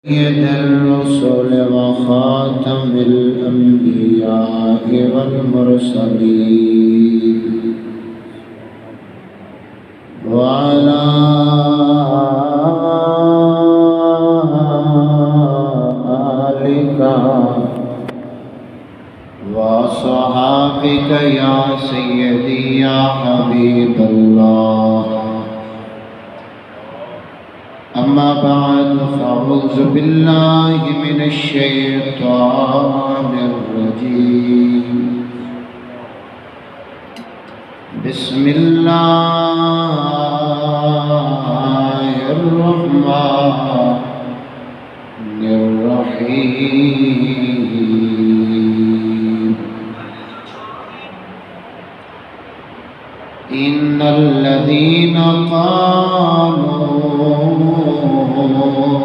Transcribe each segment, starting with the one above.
سيد الرسل وخاتم الأنبياء والمرسلين وعلى آلك وصحابك يا سيدي يا حبيب الله. أما بعد فأعوذ بالله من الشيطان الرجيم. بسم الله الرحمن الرحيم. إن الذين قالوا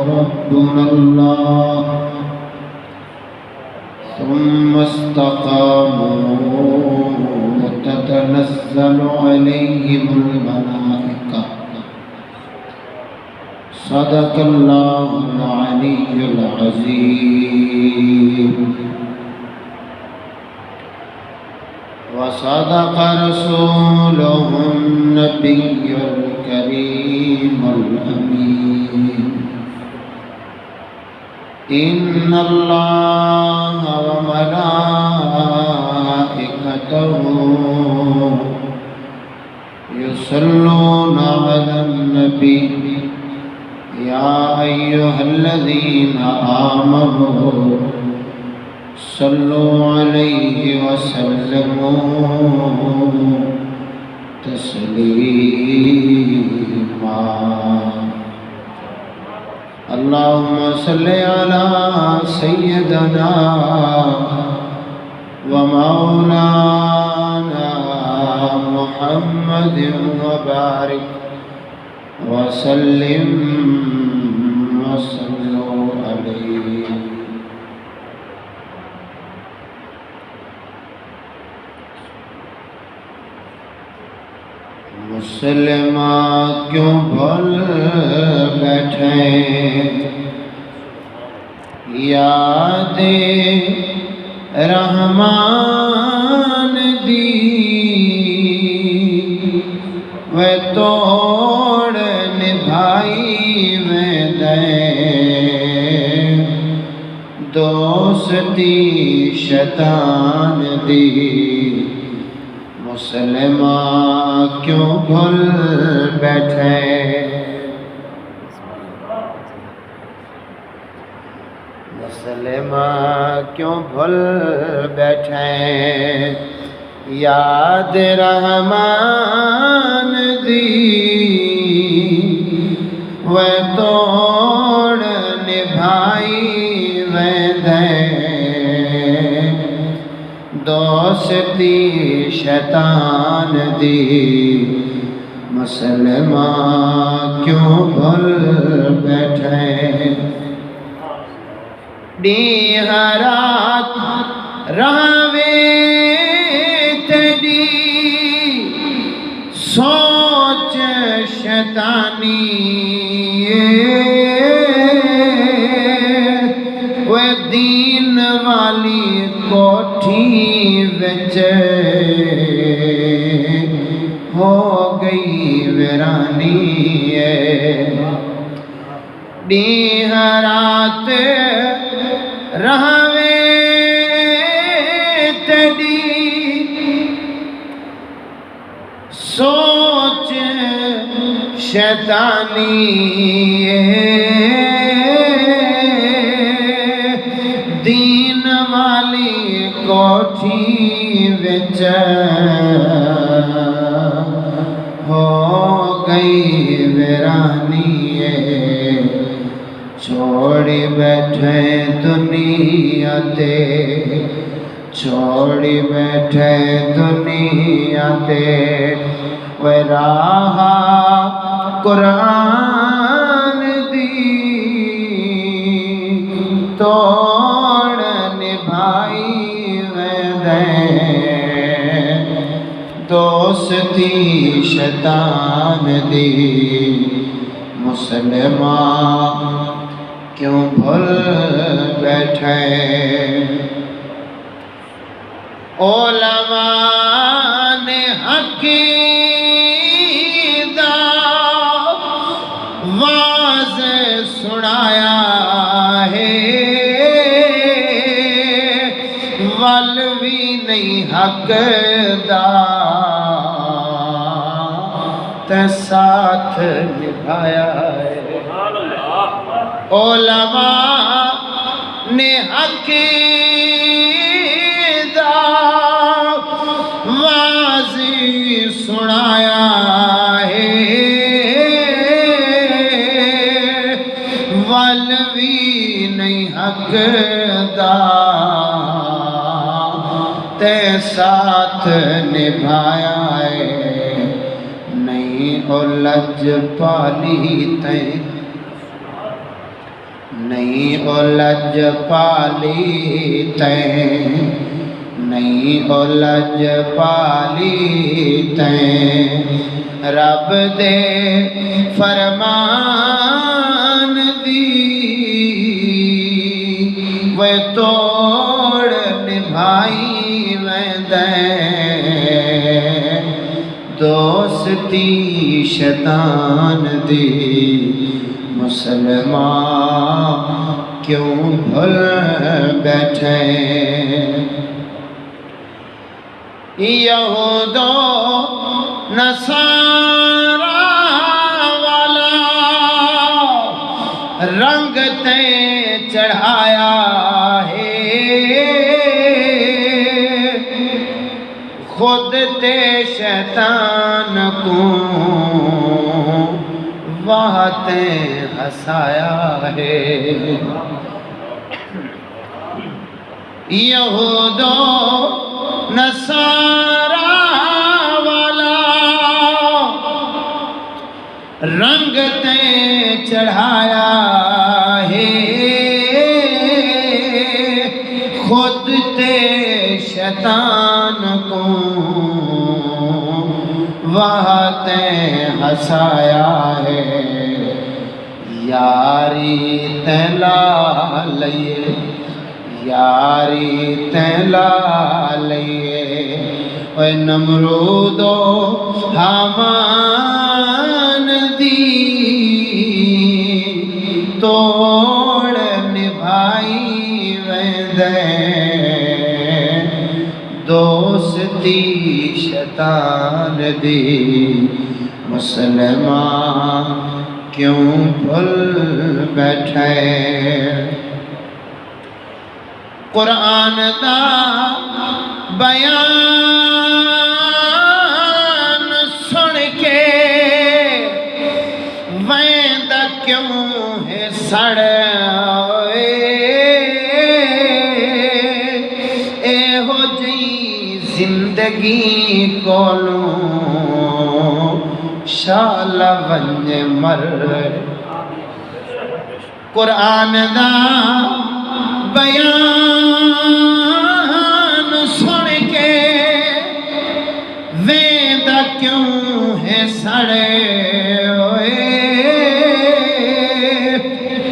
ربنا الله ثم استقاموا تتنزل عليهم الملائكة. صدق الله العلي العظيم وصدق رسوله النبي الكريم الأمين. إن الله وملائكته يصلون على النبي يا أيها الذين آمنوا صلوا عليه وسلموا تسليما. اللهم صل على سيدنا ومولانا محمد وبارك وسلم وصلوا عليه. مسلمان کیوں بھول بیٹھے یاد رحمان دی وہ توڑ نبھائی میں دے دوستی شیطان دی. مسلمان کیوں بھول بیٹھے مسلمان کیوں بھول بیٹھے یاد رحمان دی وہ توڑ نبھائی میں دے دوستی شیطان دی. مسلمان کیوں بھول بیٹھے رات رہوے تیری سوچ شیطانی وہ دین والی کوٹھی وچ ہو گئی ویرانی ڈیہ رات رہوے تیری سوچ شیطانی دین والی کوٹھی وچ ہو گئی ویرانی چھوڑی بیٹھے دنیا تے چھوڑی بیٹھے دنیا تے وہ راہ قرآن دی توڑ نبھائی میں دے دوستی شیطان دی. مسلمان کیوں بھول بیٹھے علماء نے عقیدہ واضح سنایا ہے ولوی نہیں حق دا تے ساتھ نبھایا ہے علماء نے عقیدہ واضح سنایا ہے ولوی نہیں حق دا تے ساتھ نبھایا ہے نہیں لج پالی تے نہیں لج پالی تے نہیں لج پالی تے رب دے فرمان دی وہ توڑ نبھائی دوستی شیطان دی مسلمان کیوں بھول بیٹھے یہود و نصارا والا رنگ تے چڑھایا ہے خود تے شیطان کو وہاں ہنسایا ہے یہود و نصارا والا رنگ تے چڑھایا ہے خود تے شیطان کو وہاں تے ہنسایا ہے یاری تے لا لئے یاری تے لا لئے اے نمرود و حامان دی توڑ نبھائی ویندے دوستی شیطان دی مسلمان کیوں بھول بیٹھے قرآن دا بیان سن کے ویندا کیوں ہے سڑ زندگی کولوں شال ونج مر قرآن دا بیان سن کے ویندا کیوں ہے سڑے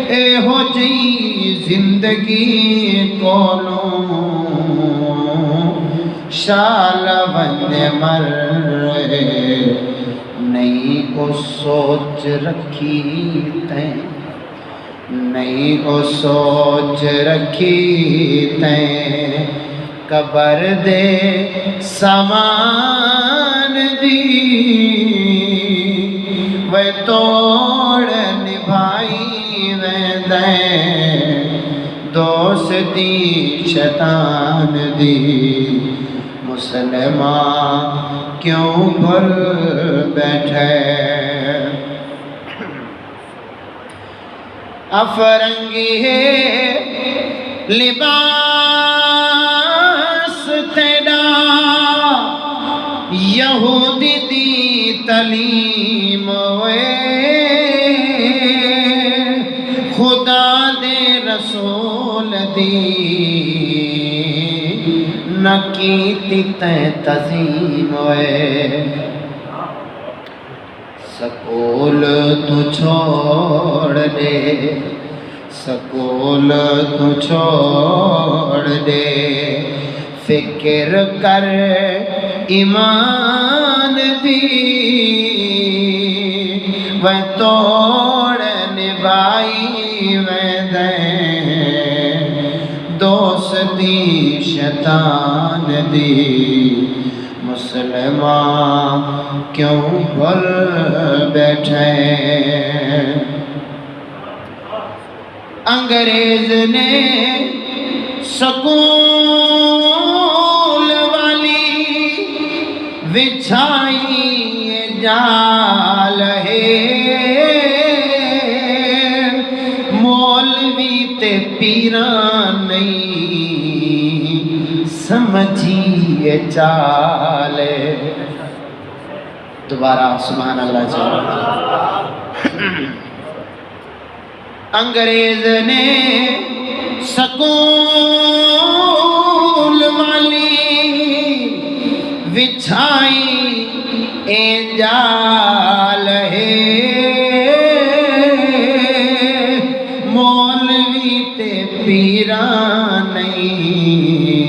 اے ہو جی زندگی کولوں شال ونج مر نہیں او سوچ رکھی تیں نہیں او سوچ رکھی تیں قبر دے سامان دی وہ توڑ نبھائی ویندیں دوستی شیطان دی مسلمان کیوں بھول بیٹھے افرنگی ہے لباس تیرا یہودی دی تعلیم خدا دے رسول دی نہ کیتی تے تزیم سکول تو چھوڑ دے سکول تو چھوڑ دے فکر کر ایمان دی وہ توڑ نبھائی میں دے دوستی شیطان دی مسلمان کیوں بھول بیٹھے انگریز نے سکول والی بچھائی جال ہے مولوی تے پیران نہیں سمجھیے چال دوبارہ سبحان اللہ چاہیے انگریز نے سکول والی بچھائی جال ہے مولوی تے پیران نہیں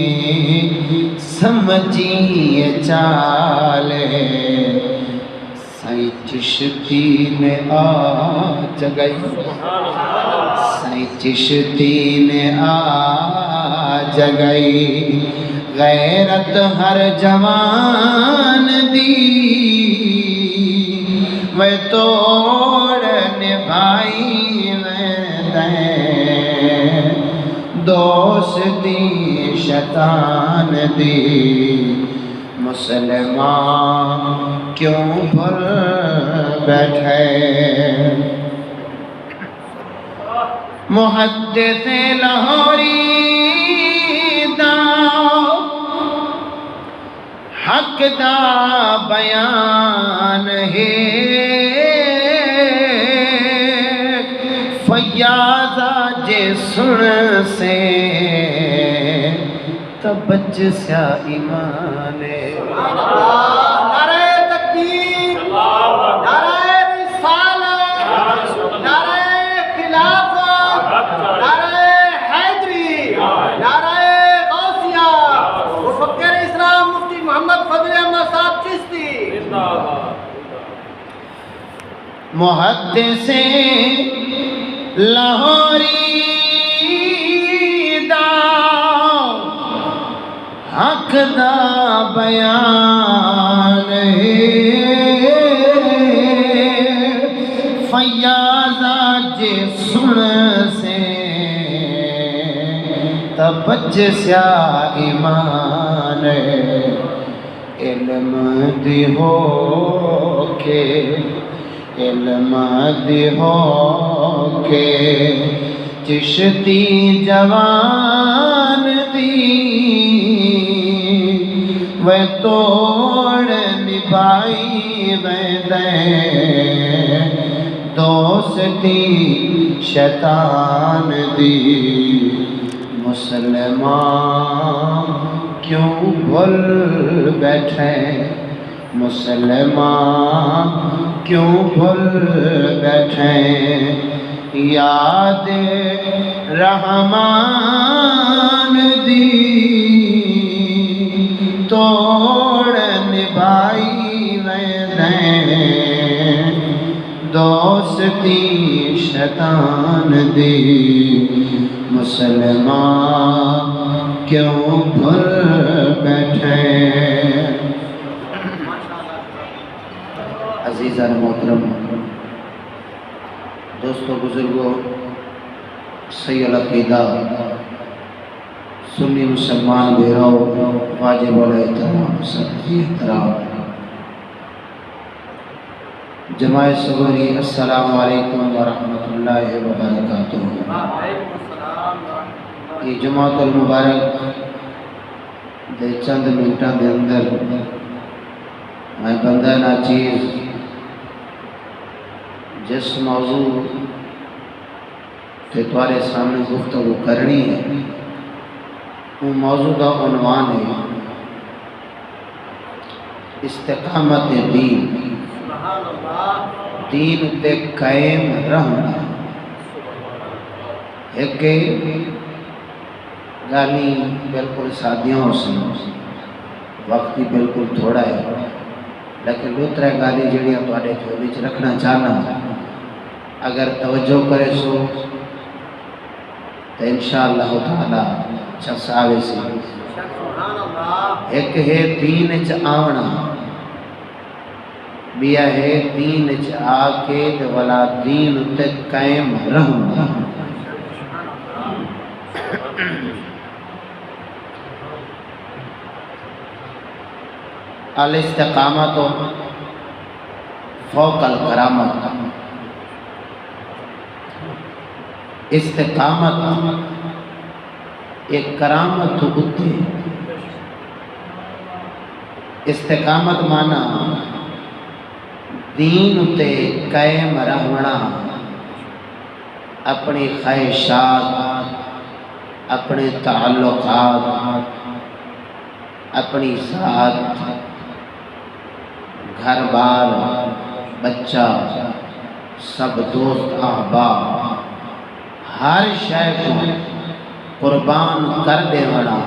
سمجھیے چال سائیں چشتی نے آج گئی سائیں چشتی نے آج گئی غیرت ہر جوان دی وہ توڑ نبھائی میں دے دوستی شیطان دی مسلمان کیوں بھول بیٹھے محدث لاہوری دا حق دا بیان ہے فیاضہ جے سن سے تب بچ سیا ایمان ہے نعرہ تکبیر نعرہ رسالت نعرہ خلافت نعرہ حیدری نعرہ غوثیہ مفکر اسلام مفتی محمد فضل احمد صاحب چشتی محدث لاہوری دا حق دا بیان ہے فیاضہ جے سن سے تب بچ سیا ایمان ہے علم دی ہو کے علم دی ہو کے چشتی جوان دی وہ توڑ نبھائی میں دے دوستی شیطان دی مسلمان کیوں بھول بیٹھے مسلمان کیوں بھول بیٹھے یاد رحمان دی توڑ نبھائی میں دے دوستی شیطان دی مسلمان کیوں بھول بیٹھے عزیزان محترم دوستو بزرگوں صحیح العقیدہ سنی مسلمان بہراؤ واجب الاحترام سبھی احترام جماعت صبری السلام علیکم ورحمۃ اللہ وبرکاتہ یہ جماعت المبارک دے چند منٹوں دے اندر میں بندہ ناچیز جس موضوع تے تمہارے سامنے گفتگو کرنی ہے وہ موضوع کا عنوان ہے استقامت دین دین تے قائم رہنا ایک گالی بالکل سادیاں ہو سی، وقت ہی بالکل تھوڑا ہے، لیکن دوسرا گالی جڑیاں تواڈے جھولی چ رکھنا چاہنا، اگر توجہ کرے سو تو انشاءاللہ تعالی چساوے سی۔ ایک ہے دین چ آونا، بیا ہے دین چ آ کے ولا دین تے قائم رہنا۔ الاستقامت فوق الکرامت، استقامت ایک کرامت ہوتی، استقامت مانا دین تے قائم رہنا، اپنی خواہشات، اپنے تعلقات، اپنی ذات، گھر بار، بچہ، سب دوست احباب، ہر شے کو قربان کر دے وڑا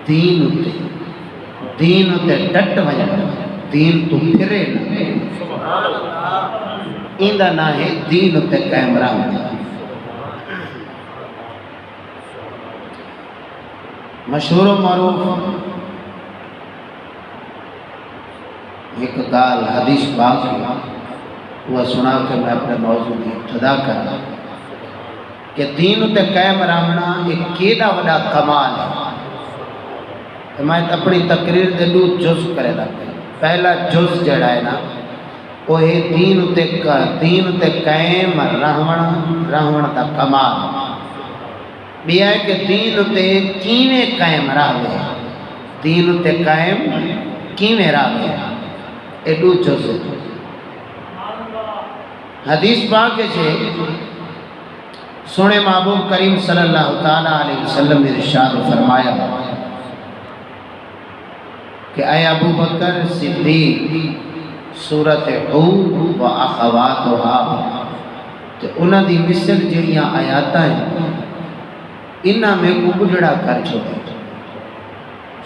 دین تے ڈٹ وجنا، دین تو پھرے نہ، ایندا نہ ہے دین تے قائم رہنا۔ مشہور و معروف ایک گال حدیث پاک وہ سنا کے میں اپنے موضوع کی ابتدا کرا کہ دین تے قائم رہنا ایک کیڑا وڈا کمال ہے۔ میں اپنی تقریر دے دو جز کرے لگا، پہلا جز جڑا ہے نا وہ ہے دین تے قائم رہنا دا کمال، بیا ہے کہ دین تے کیویں قائم رہے، دین تے قائم کیویں رہے، ایڈو جز حدیث پاک ہے سونے محبوب کریم صلی اللہ تعالیٰ علیہ وسلم نے ارشاد فرمایا کہ اے ابو بکر صدیق سورۃ حود و اخواتها، تو انہاں دی مثل جڑیاں آیاتاں ہیں انہاں میں کو بجڑا کر چھوڑے۔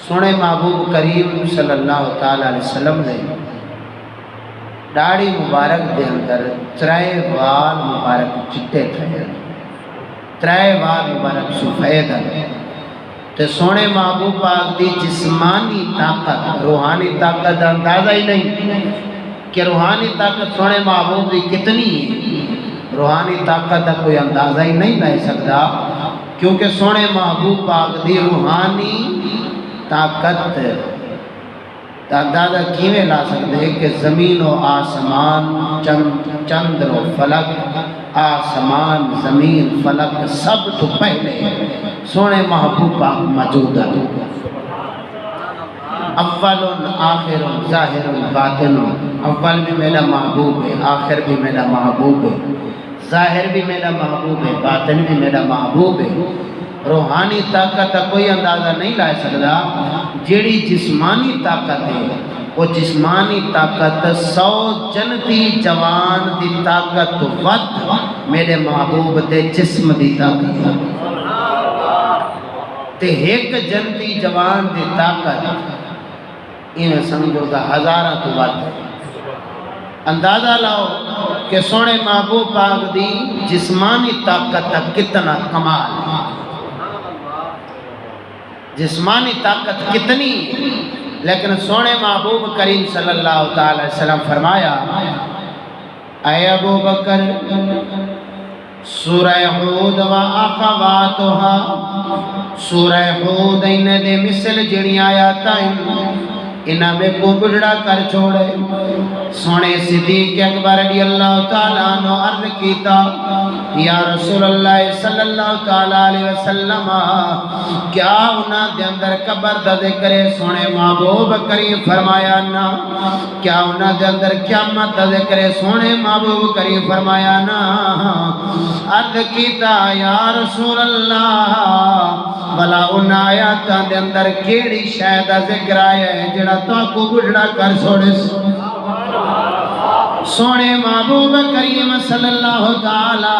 سونے محبوب کریم صلی اللہ تعالیٰ علیہ وسلم نے داڑھی مبارک دے اندر ترائے وال مبارک چٹے تھے، ترائے وال مبارک سفید ہے، تے سونے محبوب پاک دی جسمانی طاقت، روحانی طاقت دا اندازہ ہی نہیں کہ روحانی طاقت سونے محبوب دی کتنی ہے، روحانی طاقت دا کوئی اندازہ ہی نہیں لے سکتا، کیونکہ سونے محبوب پاک دی روحانی طاقت اندازہ کیویں لا سکتے ہیں کہ زمین و آسمان، چندر و فلک، آسمان، زمین، فلک سب تو پہلے سونے محبوب پاک موجود ہے۔ اول آخر ظاہر باطن، اول بھی میرا محبوب ہے، آخر بھی میرا محبوب ہے، ظاہر بھی میرا محبوب ہے، باطن بھی میرا محبوب ہے۔ روحانی طاقت کا کوئی اندازہ نہیں لا سکتا، جیڑی جسمانی طاقت ہے وہ جسمانی طاقت 100 جنتی جوان دی طاقت ود میرے محبوب دے جسم دی طاقت ہے، تے ایک جنتی جوان دی طاقت انہیں سمجھو گا ہزارہ تو ود ہے۔ اندازہ لاؤ کہ سونے محبوب پاک دی جسمانی طاقت تک کتنا کمال ہے، جسمانی طاقت کتنی، لیکن سونے محبوب کریم صلی اللہ تعالی وسلم فرمایا اے ابو بکر سورہ حود و اخواتها، سورہ حود انہیں دے مثل جڑی آیات انہاں میں کو بڑھڑا کر چھوڑے۔ سونے صدیق اکبر رضی اللہ تعالیٰ عنہ عرض کیتا یا رسول اللہ صلی اللہ تعالیٰ علیہ وسلم کیا انہاں دے اندر قبر دا ذکر ہے؟ سونے محبوب کریم فرمایا نا۔ کیا انہاں دے اندر قیامت دا ذکر ہے؟ سونے محبوب کریم فرمایا نا۔ عرض کیتا یا رسول اللہ بلا ان آیاتاں دے اندر کیڑی شے دا ذکر آیا ہے جڑا تو کو بڑھڑا کر چھوڑے؟ سونے محبوب کریم صلی اللہ تعالی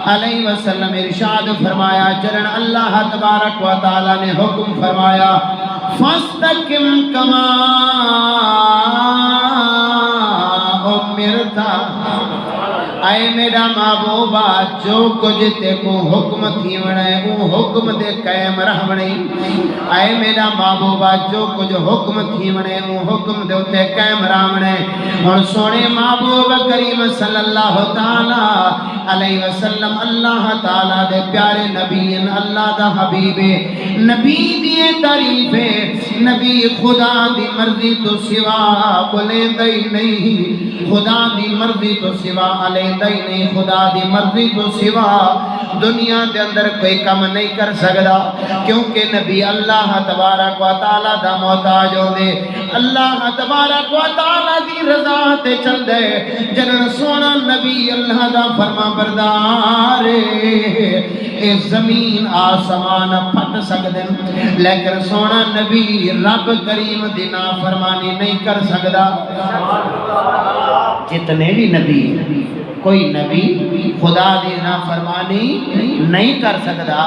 علیہ وسلم ارشاد فرمایا جرن اللہ تبارک و تعالی نے حکم فرمایا فاستقم کما امرتا اے میرا محبوبہ جو کچھ تے کو حکم تھی وڑے وہ حکم دے قائم رہ وڑے اے میرا محبوبہ جو کچھ حکم تھی وڑے وہ حکم دے تے قائم رہ وڑے اور سونے محبوب کریم صلی اللہ تعالی علیہ وسلم اللہ تعالی دے پیارے نبی اللہ دا حبیب نبی دی تعریف نبی خدا دی مرضی تو سوا بولے دئی نہیں خدا دی مرضی تو سوا علیہ دئی نہیں خدا دی مرضی تو سوا دنیا دے اندر کوئی کم نہیں کر سکتا کیونکہ نبی اللہ تبارک و تعالی دا محتاج ہو دے اللہ تبارک و تعالی دی رضا تے چل دے جنن سونا نبی اللہ دا فرما بردار اے زمین آسمان پھٹ سکدن لیکن سونا نبی رب کریم دی نافرمانی نہیں کر سکتا جتنے بھی نبی کوئی نبی خدا دی نافرمانی نہیں کر سکتا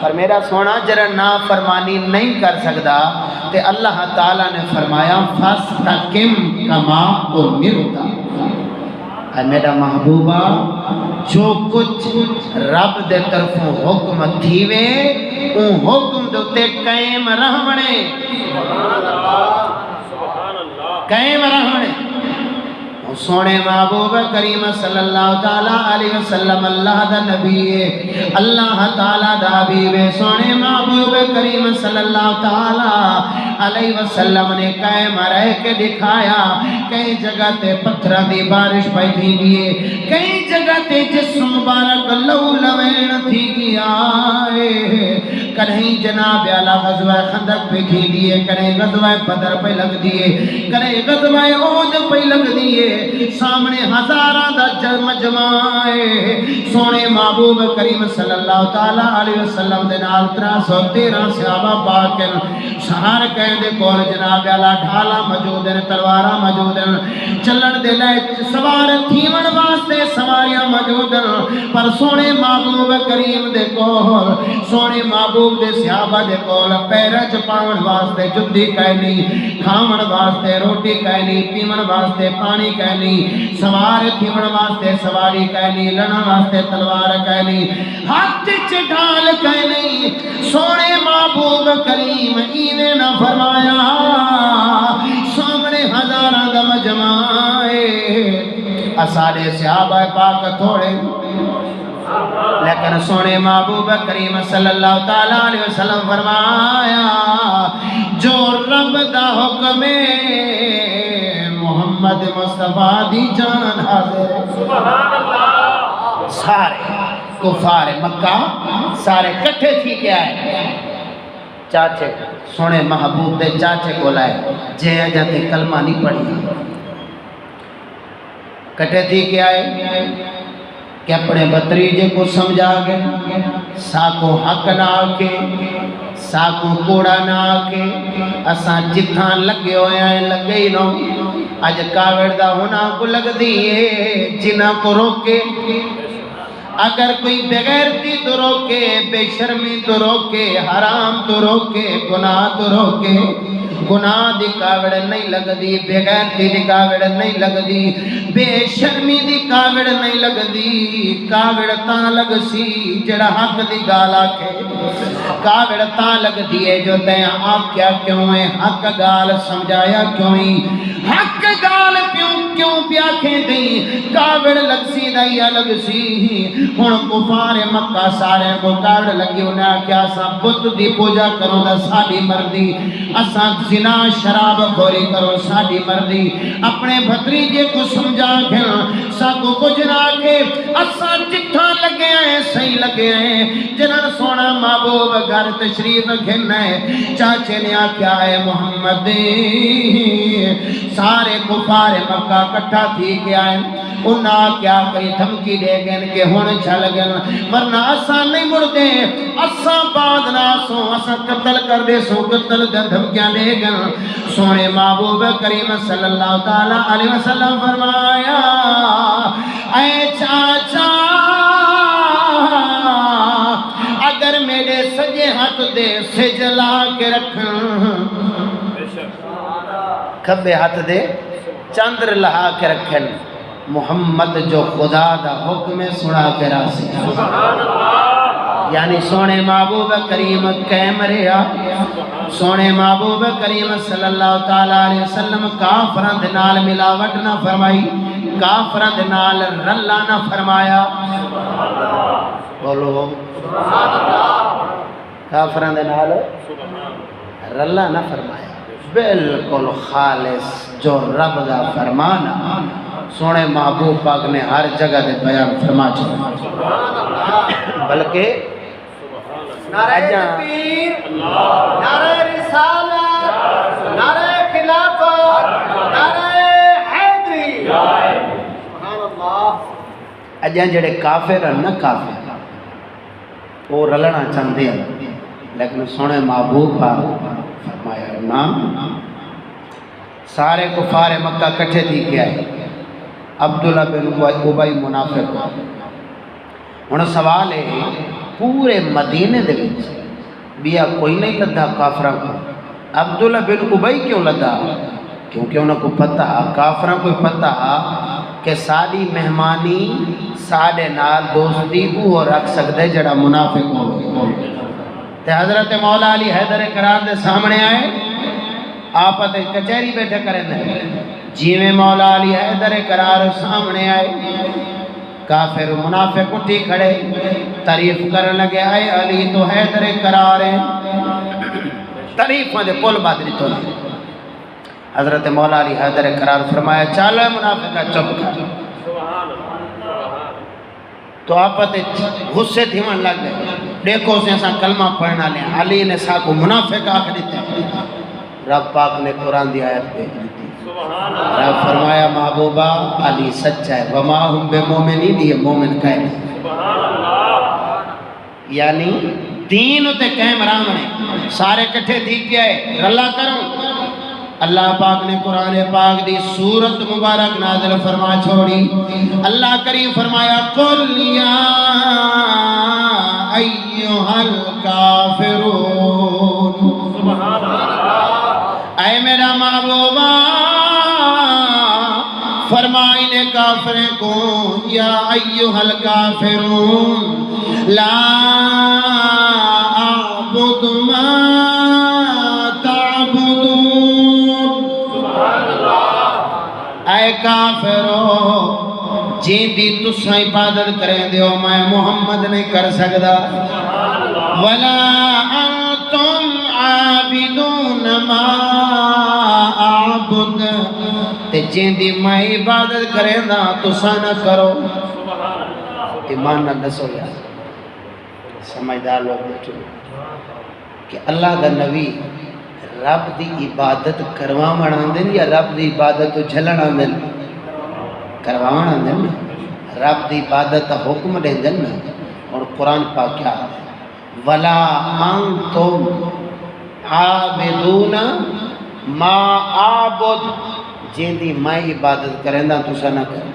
پر میرا سونا جرا نافرمانی نہیں کر سکتا تے اللہ تعالیٰ نے فرمایا فاستقم کما امرتا اے میرا محبوبہ جو کچھ رب دے طرفوں حکم تھیوے ان حکم دوتے قائم رہونے قائم رہونے سونے محبوب کریم صلی اللہ تعالیٰ علیہ وسلم اللہ دا نبی ہے اللہ تعالیٰ دا حبیب ہے سونے محبوب کریم صلی اللہ تعالیٰ علیہ وسلم نے قائم رہ کے دکھایا کئی جگہ تے پتھرہ دی بارش پائی تھی گئے کئی جگہ تے جسم مبارک لو لوین تھی گیا کہیں جناب اعلیٰ غزوہ خندق پہ تھی دیئے کہیں غزوہ بدر پہ لگ دیئے کہیں غزوہ احد پہ لگ دیئے سامنے ہزارہ دا مجمع سونے محبوب کریم صلی اللہ تعالیٰ علیہ وسلم دے نال 313 صحابہ پاکن سہار کہیں دے کول جناب اعلیٰ ڈھالا موجود ہیں تلوارہ موجود ہیں چلن دے لائے سوار تھیون واسطے سواریاں موجود ہیں پر سونے محبوب کریم دے کول سونے محبوب دے صحابہ دے کول پیرج پاون واسطے جدی کہنی کھامن واسطے روٹی کہنی پیمن واسطے پانی کہنی سوار تھیون واسطے سواری کہنی لڑن واسطے تلوار کہنی ہاتھ چٹال کہنی سونے محبوب کریم اینے نہ فرمایا سامنے ہزارہ دا مجمع اسارے صحابہ پاک تھوڑے لیکن سونے محبوب کریم صلی اللہ تعالیٰ علیہ وسلم فرمایا جو رب دا حکم محمد مصطفیٰ دی جان حاضر سبحان اللہ سارے کفار مکہ سارے کٹھے تھی کیا ہے چاچے سونے محبوب دے چاچے کو لائے جے جاتے کلمہ نہیں پڑھی کٹھے تھی کیا ہے کہ اپنے بتریجے کو سمجھا گئے ساکو حق نہ آکے ساکو کوڑا نہ آکے اساں جتھاں لگے ہوئے ہیں لگے ہی نو آج کاوڑ دا ہونا کو لگ دیئے جنہ کو روکے اگر کوئی بغیرتی تو روکے بے شرمی تو روکے حرام تو روکے گناہ تو روکے گناہ دی کاوڑ نہیں لگ دی بغیرتی دی کاوڑ نہیں لگ دی بے شرمی دی کاوڑ نہیں لگ دی کاوڑ تاں لگ سی جڑا حق دی گالا کے کاوڑ تاں لگ دیئے جو تیاں آکیا کیوں ہے حق گال سمجھایا کیوں ہی حق گال کیوں پیاکھیں دیں کاوڑ لگ سی دائیا لگ سی ہن کفار مکہ سارے کو کاوڑ لگی انہیں کیا سا بت دی پوجا کرو دا ساڑی مردی اساں زنا شراب خوری کرو ساڑی مردی اپنے بھتریجے کو سمجھا گیا ساکو کجنا کے اساں جتھا لگے ہیں صحیح لگے ہیں جنہاں سونا محبوب گھر تشریف گھننا ہے چاچے نے آکیا ہے محمد سارے کفار مکہ کٹھا تھی کیا ہے انہاں کیا کوئی دھمکی دے گئے کہ ہون چل گئے ورنہ اساں نہیں مڑتے اساں بعد راسوں اساں قتل کر دے سو قتل دے دھمکیاں دے گئے سونے محبوب کریم صلی اللہ تعالی علیہ وسلم فرمایا اے چاچا اگر میرے سجے ہاتھ دے سجلا کے رکھن کھبے ہاتھ دے چندر لہا کے رکھن محمد جو خدا دا حکم سنا کے راسی یعنی سونے محبوب کریم قائم رہا سونے محبوب کریم صلی اللہ تعالی علیہ وسلم کافران دے نال ملاوٹ نہ فرمائی کافران دے نال رلا نہ فرمایا بولو کافران دے نال رلا نہ فرمایا بالکل خالص جو رب دا فرمانا سونے محبوب پاک نے ہر جگہ دے بیان فرما چھوڑا بلکہ نعرہ تکبیر نعرہ رسالت نعرہ خلافت نعرہ حیدری سبحان اللہ اجاں جڑے کافر ہیں نا کافر وہ رلنا چاہتے ہیں لیکن سونے محبوب پاک فرمایا نام سارے کفار مکہ کٹھے تھی کیا ہے عبداللہ بن ابی منافق انہوں سوال ہے پورے مدینے دے وچ بیا کوئی نہیں لدھا کافراں کو عبداللہ بن ابی کیوں لدھا کیونکہ انہوں کو پتہ کافراں کو پتہ کہ ساری مہمانی ساڑے نال دوستی وہ رکھ سکتے جڑا منافق ہو تے حضرت مولا علی حیدر کرار دے سامنے آئے آپ کچہری بیٹھے کریں دے جی میں مولا علی حیدر کرار سامنے آئے کافر منافق اٹھی کھڑے تعریف کرنے لگے آئے علی تو حیدر کرار ہے تعریف دے پول بادری تو نہیں حضرت مولا علی حیدر کرار فرمایا چالو منافقہ چپ کر تو آپ غصے تھی من لگ گئے دیکھو سے ایسا کلمہ پڑھنا لیں علی نے سا کو منافق آکھ دیتے رب پاک نے قرآن دی آیت بھیج دی رب فرمایا محبوبہ علی سچا ہے وما ہم بے مومنین یہ مومن قائم ہے یعنی دین تے قائم رامنے سارے کٹھے تھی کیا ہے رلا کروں اللہ پاک نے قرآن پاک دی سورت مبارک نازل فرما چھوڑی اللہ کریم فرمایا قل یا ایوہا الکافرون اے میرا محبوبہ فرمائنے کافریں کو یا ایوہا الکافرون لا اعبد ما اے کافرو جین دی تساں عبادت کریں دیو میں محمد نہیں کر سکدا ولا انتم عابدون ما اعبد تے جین دی میں عبادت کریں دا تساں نہ کرو ایمان نہ دسو یار سمجھدار لوگ بیٹھو کہ اللہ دا نبی رب دی عبادت کرواون آندن یا رب دی عبادت تو جھلن آندن کرواون آندن رب دی عبادت کا حکم دیندن اور قرآن پاک کیا ہے ولا انتم عابدون ما اعبد جن دی میں عبادت کریں دا تسا نہ کریں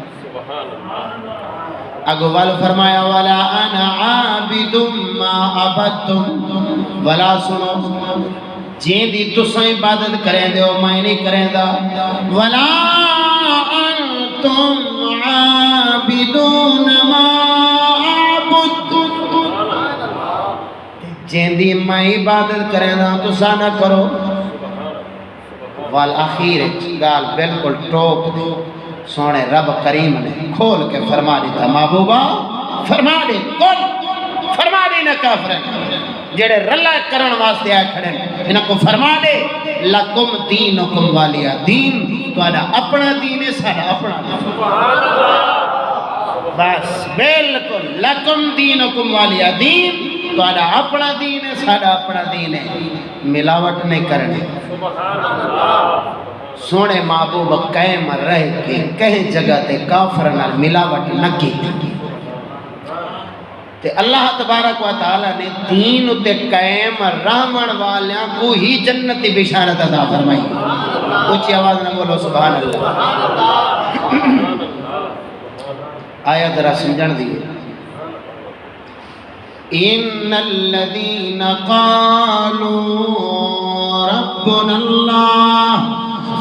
اگوال فرمایا ولا انا عابد ما عبدتم ولا سنو جین دی تساں عبادت کریں دے میں نہیں کریں دا ولا انتم عابدون ما اعبد جین دی میں عبادت کریں دا تساں نہ کرو والآخیر گال بالکل ٹوک دے سونے رب کریم نے کھول کے فرما دیتا محبوبہ فرما دے کل فرما دے نہ کافرن جڑے رلا کرن واسطے آئے کھڑے انہاں کو فرما دے لکم دینکم والیا دین تو آدھا اپنا دین ہے سارا اپنا دین بس بالکل لکم دینکم والیا دین تو آدھا اپنا دین ہے سارا اپنا دین ہے ملاوٹ نہیں کرنے سونے محبوب قائم رہ کے کہیں جگہ تے کافر نال ملاوٹ نہ کی تے اللہ تبارک و تعالی نے دین تے قائم رہن والیاں کو ہی جنت دی بشارت عطا فرمائی اونچی آواز نہ بولو سبحان اللہ آیا ذرا سمجھن دیئے ان الذين قالوا ربنا الله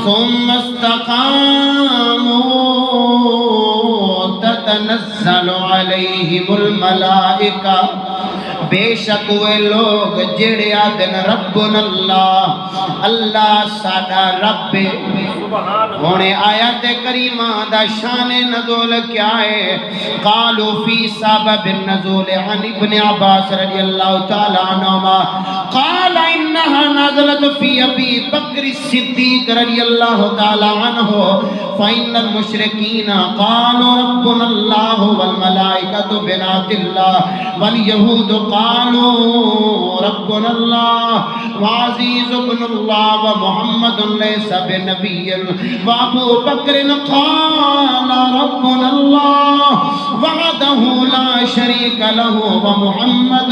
ثم استقاموا تتنزل عليهم الملائكة بے شک وہ لوگ جڑے آدن ربنا اللہ اللہ ساڈا رب ہونے آیات کریمہ دا شان نزول کیا ہے قالوا فی سبب النزول عن ابن عباس رضی اللہ تعالی عنہما قال انها نزلت في ابي بکر الصدیق رضی اللہ تعالی عنہ فإن المشركين قالوا ربنا الله والملائكة بنات الله واليهود قالوا ربنا الله وعزيز ابن الله ومحمد ليس بنبي وابو بكر قال ربنا الله وحده لا شريك له ومحمد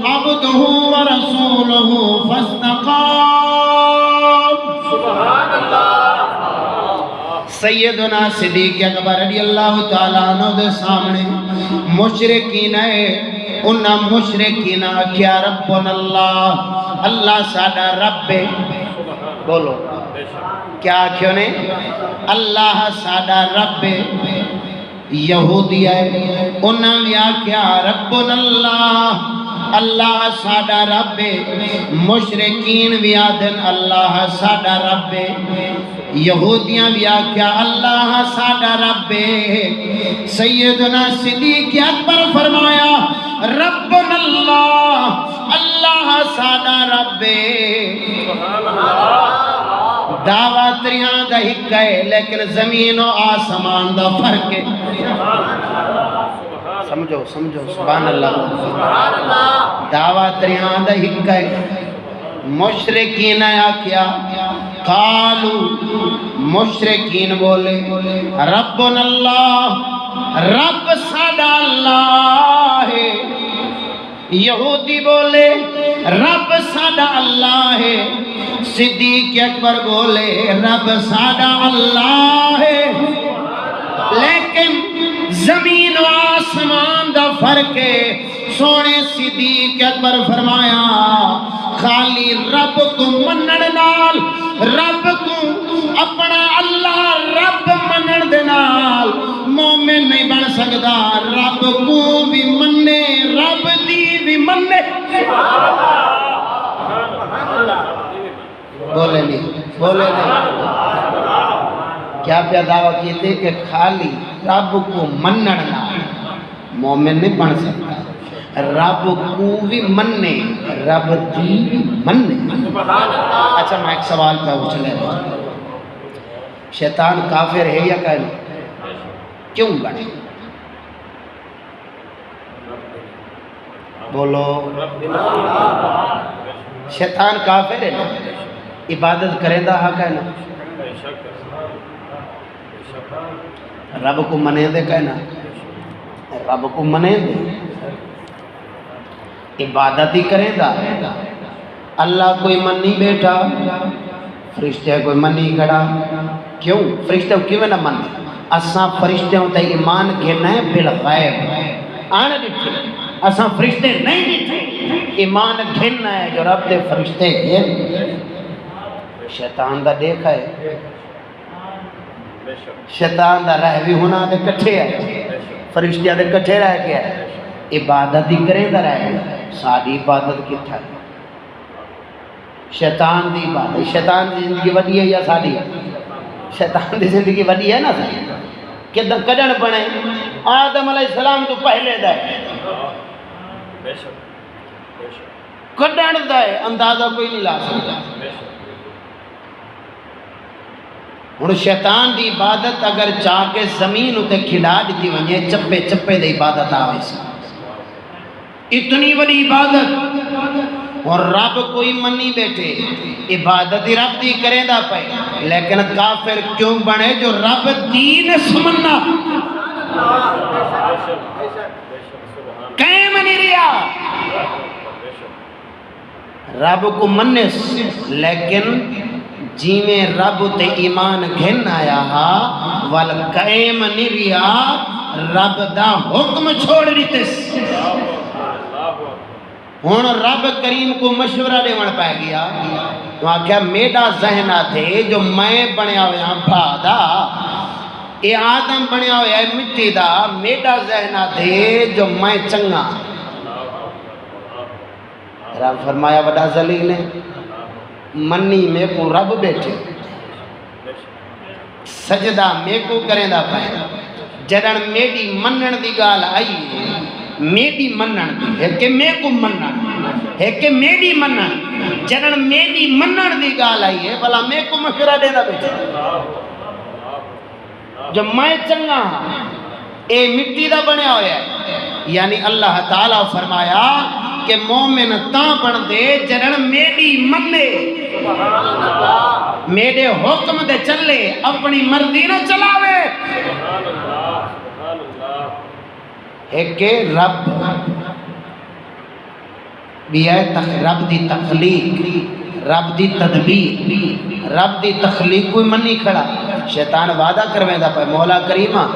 عبده ورسوله فاستقام سبحان الله سیدنا صدیق اکبر رضی اللہ تعالیٰ عنہ دے سامنے مشرکین ہے انہا مشرکین کیا ربنا اللہ اللہ ساڈا رب بولو کیا کیوں نے اللہ ساڈا رب یہودی ہے انہا ویا کیا ربنا اللہ اللہ ساڈا رب مشرکین ویا دن اللہ ساڈا رب یہودیاں بھی آکھیا اللہ ساڈا رب سیدنا صدیق اکبر فرمایا ربنا اللہ اللہ ساڈا رب دعویٰ تریاں دا ہک ہے لیکن زمین و آسمان دا فرق ہے سمجھو سمجھو سبحان اللہ دعویٰ تریاں دا ہک ہے مشرکین آکھیا قالوا مشرکین بولے ربنا اللہ رب ساڈا اللہ ہے یہودی بولے رب ساڈا اللہ ہے صدیق اکبر بولے رب ساڈا اللہ ہے لیکن زمین و آسمان دا فرق ہے سونے صدیق اکبر فرمایا خالی رب کو منن نال رب کو اپنا اللہ رب منن دے نال مومن نہیں بن سکدا رب کو بھی مننے رب دی بھی مننے بولے نہیں کیا پہ دعویٰ کیتے کہ خالی رب کو منن نال مومن نہیں بن سکتا رب کو بھی مننے رب دی بھی مننے اچھا میں ایک سوال پہ اچھلے شیطان کافر ہے یا کہنا کیوں بڑھے بولو شیطان کافر ہے نا عبادت کرے دا ہاں کہنا رب کو منے دے کہنا رب کو منے دے عبادت ہی کریں دا اللہ کوئی من نہیں بیٹھا فرشتے کوئی من نہیں کھڑا کیوں فرشتے کیوں نہ من اساں فرشتے ہوتا ایمان گھنا ہے بالغیب آنے دیکھتے اساں فرشتے نہیں دیکھتے ایمان گھنا ہے جو رب دے فرشتے گھن شیطان دا دیکھا ہے شیطان دا رہ بھی ہونا دے کٹھے ہے فرشتیاں دے کٹھے رہ گیا ہے عبادت ہی کریں دا رہ گیا ساری عبادت کتھا ہے شیطان دی عبادت شیطان دی زندگی وڈی ہے یا ساری ہے شیطان دی زندگی وڈی ہے نا کہ کڈن بنے آدم علیہ السلام تو پہلے دا ہے کڈن دا ہے اندازہ کوئی نہیں لا سکتا ہن شیطان دی عبادت اگر چاہ کے زمین اتے کھلا دیتی ونجے چپے چپے دی عبادت آوے سی اتنی بڑی عبادت اور رب کوئی منی بیٹھے عبادت ہی رب دی کریں دا پے لیکن کافر کیوں بنے جو رب دین سمنا کہیں منی ریا رب کو منس لیکن جی میں رب تے ایمان گھن آیا ہا وال قائم نہیں ریا رب دا حکم چھوڑ دیتس ہون رب کریم کو مشورہ دے وڑ پائے گیا تو آکھیا میڈا ذہنہ تھے جو میں بنیا ہویا بھادا اے آدم بنیا ہویا مٹی دا میڈا ذہنہ تھے جو میں چنگا رب فرمایا وڈا ذلیل ہے منی میں کو رب بیٹھے سجدہ میں کو کریں دا پائے جڑن میڈی منن دی گال آئی میڈی منن دی ہے کہ میں کو منن ہے کہ میڈی منن جڑن میڈی منن دی گال آئی ہے بلا میں کو مشورہ دے دا بیٹھے جو میں چنگا اے مٹی دا بنیا ہویا ہے یعنی اللہ تعالیٰ فرمایا کہ مومن تاں بن دے جنن میڈی منے میڈے حکم دے چلے اپنی مرضی نہ چلاوے ایک کہ رب بھی ہے رب دی تخلیق رب دی تدبیر رب دی تخلیق کوئی منی کھڑا شیطان وعدہ کرویں دا پہ مولا کریمہ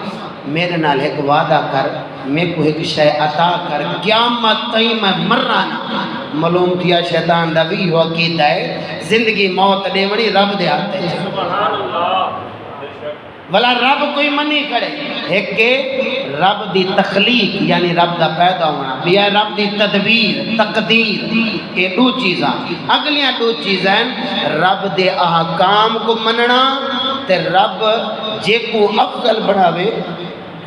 میرے نال ایک وعدہ کر میں کو ایک شے عطا کر قیامت تئی میں مرانا معلوم تھیا شیطان دا بھی ہو کیتا ہے زندگی موت دے وڑی رب دے آتے ولا رب کوئی منی کرے ایک کہ رب دی تخلیق یعنی رب دا پیدا ہونا بیا رب دی تدبیر تقدیر یہ دو چیزاں اگلیاں دو چیزیں رب دے احکام کو مننا تے رب جے کو افضل بڑھاوے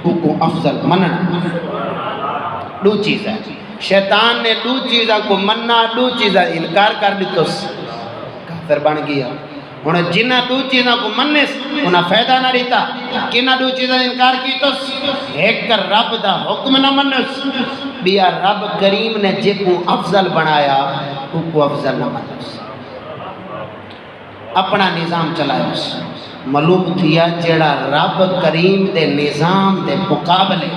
کو افضل مننا دو چیزیں شیطان نے دو چیزاں کو مننا دو چیزاں انکار کر دی تو کافر بن گیا انہیں جنہ دو چیزاں کو مننے انہیں فائدہ نہ رہتا کنہ دو چیزاں انکار کی تو ایک کر رب دا حکم نہ منس بیا رب کریم نے جے کو افضل بنایا کو افضل نہ منس اپنا نظام چلایا معلوم تھیا جیڑا رب کریم دے نظام دے مقابلے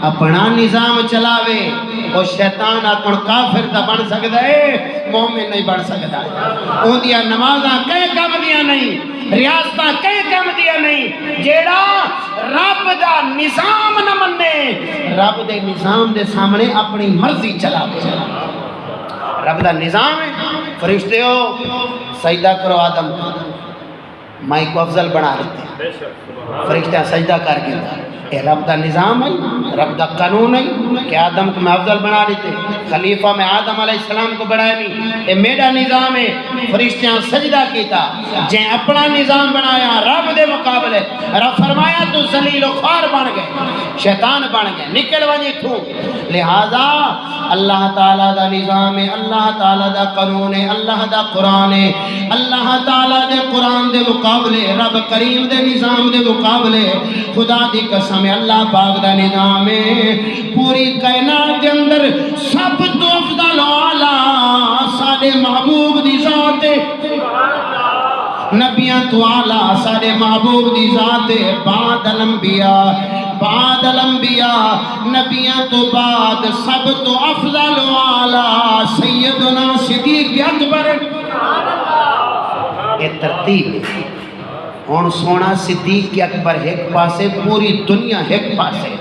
اپنا نظام چلاوے اور شیطان اپن کافر دا بن سکتا ہے مومن نہیں بن سکتا ان دیا نمازاں کئی کم دیا نہیں ریاستاں کئی کم دیا نہیں جیڑا رب دا نظام نہ مننے رب دے نظام دے سامنے اپنی مرضی چلاوے رب دا نظام ہے فرشتے ہو سجدہ کرو آدم مائی کو افضل بنا لیتے فرشتہ سجدہ کر کے اے رب دا نظام ہے رب دا قانون ہے کہ آدم کو میں افضل بنا لیتے خلیفہ میں آدم علیہ السلام کو بڑھائے نہیں اے میرا نظام ہے فرشتیاں سجدہ کیتا جن اپنا نظام بنایا رب دے مقابلے رب فرمایا تو ذلیل و خوار بن گئے شیطان بن گئے نکل ونی تو لہذا اللہ تعالیٰ دا نظام ہے اللہ تعالیٰ دا قانون ہے اللہ دا قرآن ہے اللہ تعالیٰ دے قرآن دے مقابلے رب کریم دے نظام دے مقابلے خدا دی قسم اللہ پاک دا نظام ہے پوری کائنات دے اندر سب تو افضل اعلیٰ سارے محبوب دی ذات ہے نبیاں تو اعلیٰ سارے محبوب دی ذات ہے بعد الانبیاء نبیاں تو بعد سب تو افضل اعلیٰ سیدنا صدیق اکبر یہ ترتیب ہے ہون سونا صدیق اکبر ایک پاسے پوری دنیا ایک پاسے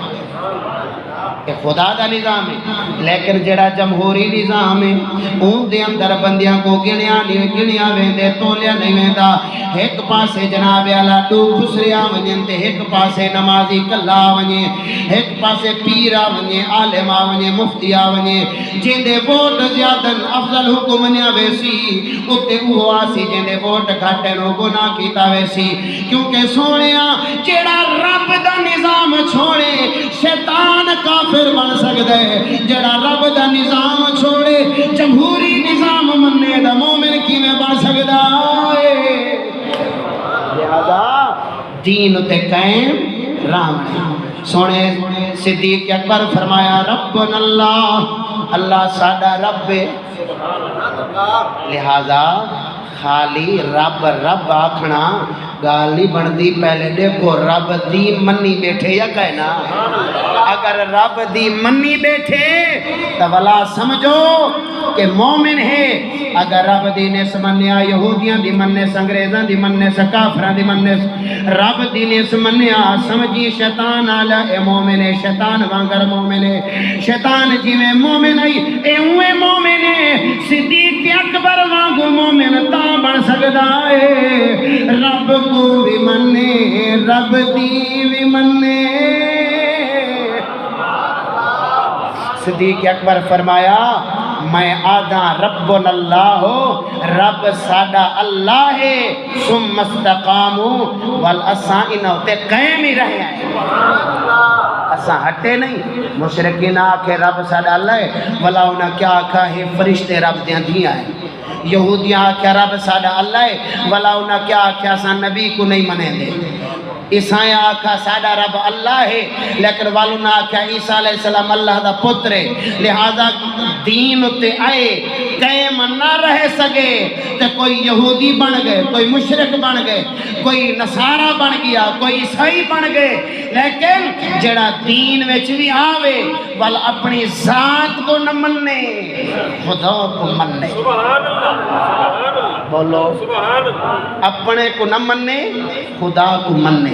کہ خدا دا نظام ہے لیکن جڑا جمہوری نظام ہے ان دے اندر بندیاں کو گنیا ویندے تولیا نہیں ویندا ایک پاسے جناب اعلیٰ دو خسریا ونجن تے ایک پاسے نمازی کلا ونجے ایک پاسے پیرا ونجے عالم ونجے مفتی ونجے جن دے ووٹ زیادہ افضل حکمنیا ویسی اتے وہ آسی جن دے ووٹ گھٹے نو گناہ کیتا ویسی کیونکہ سونیا جڑا رب دا نظام چھوڑے شیطان کافر بن سکتا ہے جڑا رب دا نظام چھوڑے جمہوری نظام مننے دا مومن کی میں بن سکتا ہے لہذا دین تے قائم رام سونے صدیق اکبر فرمایا ربنا اللہ اللہ ساڈا رب لہذا خالی رب رب آکھنا گال نہیں بندی، پہلے دیکھو رب دی منی بیٹھے یا کہنا. اگر رب دی منی بیٹھے تو بلا سمجھو کہ مومن ہے. اگر رب دی نے سمنیا یہودیاں دی مننے سے، انگریزاں دی مننے سے، کافراں دی مننے سے، رب دی نے سمنیا سمجھی شیطان آلہ اے مومن ہے، شیطان وانگر مومن ہے. شیطان جی میں مومن ہے اے اوے مومن ہے. صدیق اکبر وانگو مومن تا بن سکدا ہے. رب کو بھی مننے، رب دی بھی مننے. صدیق اکبر فرمایا میں آدھا ربنا اللہ ہو، رب ساڈا اللہ ہے. ثم استقاموا والاساں انہوں تے قائم ہی رہے ہیں. اساں ہٹے نہیں. مشرکین آکھے رب ساڈا اللہ ہے، ولا انہاں کیا آکھا ہے فرشتے رب دیاں دھیاں ہیں. یہودیاں آکھا رب ساڈا اللہ ہے، ولا انہاں کیا آکھا اساں نبی کو نہیں منے دے. عیسائی آکھا ساڈا رب اللہ ہے، لیکن والوں نے آکھا عیسیٰ علیہ السلام اللہ دا پتر ہے. لہذا دین تے آئے قائم نہ رہ سکے تو کوئی یہودی بن گئے، کوئی مشرک بن گئے، کوئی نصارہ بن گیا، کوئی عیسائی بن گئے. لیکن جڑا دین وچ بھی آوے ول اپنی ذات کو نہ مننے، خدا کو مننے. بولو اپنے کو نہ مننے، خدا کو مننے.